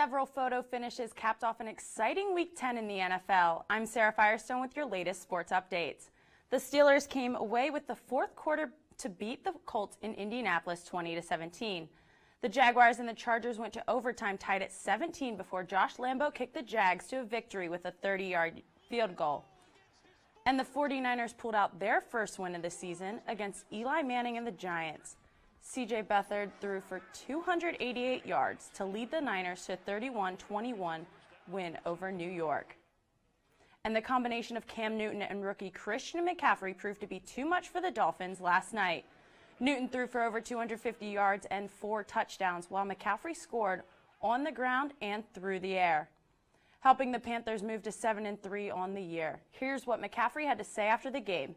Several photo finishes capped off an exciting Week 10 in the NFL. I'm Sarah Firestone with your latest sports updates. The Steelers came away with the fourth quarter to beat the Colts in Indianapolis 20-17. The Jaguars and the Chargers went to overtime tied at 17 before Josh Lambo kicked the Jags to a victory with a 30-yard field goal. And the 49ers pulled out their first win of the season against Eli Manning and the Giants. C.J. Beathard threw for 288 yards to lead the Niners to a 31-21 win over New York. And the combination of Cam Newton and rookie Christian McCaffrey proved to be too much for the Dolphins last night. Newton threw for over 250 yards and 4 touchdowns, while McCaffrey scored on the ground and through the air, helping the Panthers move to 7-3 on the year. Here's what McCaffrey had to say after the game.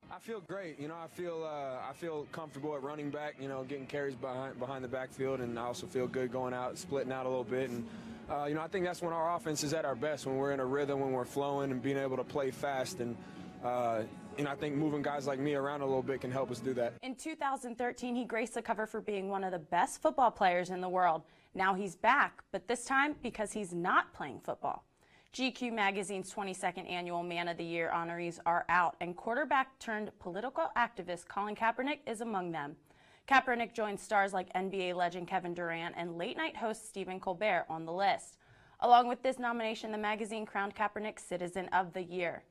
I feel great. I feel comfortable at running back, getting carries behind the backfield, and I also feel good going out, splitting out a little bit. And, I think that's when our offense is at our best, when we're in a rhythm, when we're flowing and being able to play fast. And, I think moving guys like me around a little bit can help us do that. In 2013, he graced the cover for being one of the best football players in the world. Now he's back, but this time because he's not playing football. GQ magazine's 22nd annual Man of the Year honorees are out, and quarterback turned political activist Colin Kaepernick is among them. Kaepernick joined stars like NBA legend Kevin Durant and late-night host Stephen Colbert on the list. Along with this nomination, the magazine crowned Kaepernick Citizen of the Year.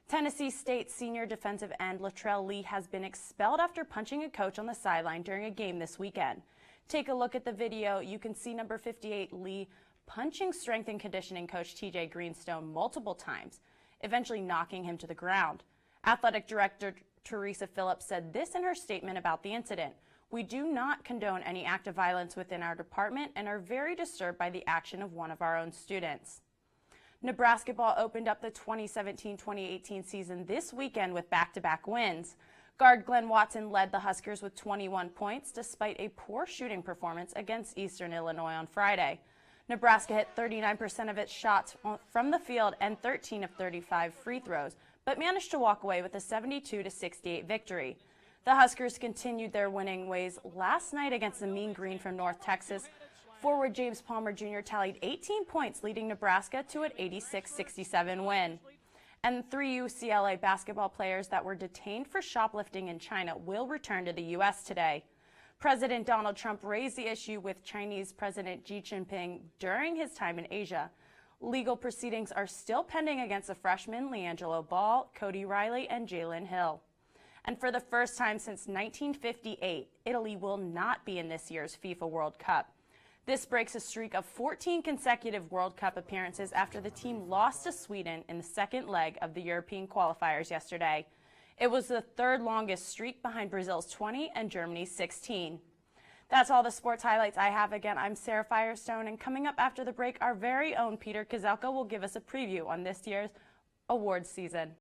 Tennessee State senior defensive end Latrell Lee has been expelled after punching a coach on the sideline during a game this weekend. Take a look at the video. You can see number 58 Lee punching strength and conditioning coach T.J. Greenstone multiple times, eventually knocking him to the ground. Athletic director Teresa Phillips said this in her statement about the incident. "We do not condone any act of violence within our department and are very disturbed by the action of one of our own students." Nebraska ball opened up the 2017-2018 season this weekend with back-to-back wins. Guard Glenn Watson led the Huskers with 21 points despite a poor shooting performance against Eastern Illinois on Friday. Nebraska hit 39% of its shots from the field and 13 of 35 free throws, but managed to walk away with a 72-68 victory. The Huskers continued their winning ways last night against the Mean Green from North Texas. Forward James Palmer Jr. tallied 18 points, leading Nebraska to an 86-67 win. And 3 UCLA basketball players that were detained for shoplifting in China will return to the U.S. today. President Donald Trump raised the issue with Chinese President Xi Jinping during his time in Asia. Legal proceedings are still pending against the freshmen LiAngelo Ball, Cody Riley, and Jalen Hill. And for the first time since 1958, Italy will not be in this year's FIFA World Cup. This breaks a streak of 14 consecutive World Cup appearances after the team lost to Sweden in the second leg of the European qualifiers yesterday. It was the third longest streak behind Brazil's 20 and Germany's 16. That's all the sports highlights I have. Again, I'm Sarah Firestone, and coming up after the break, our very own Peter Kozelka will give us a preview on this year's awards season.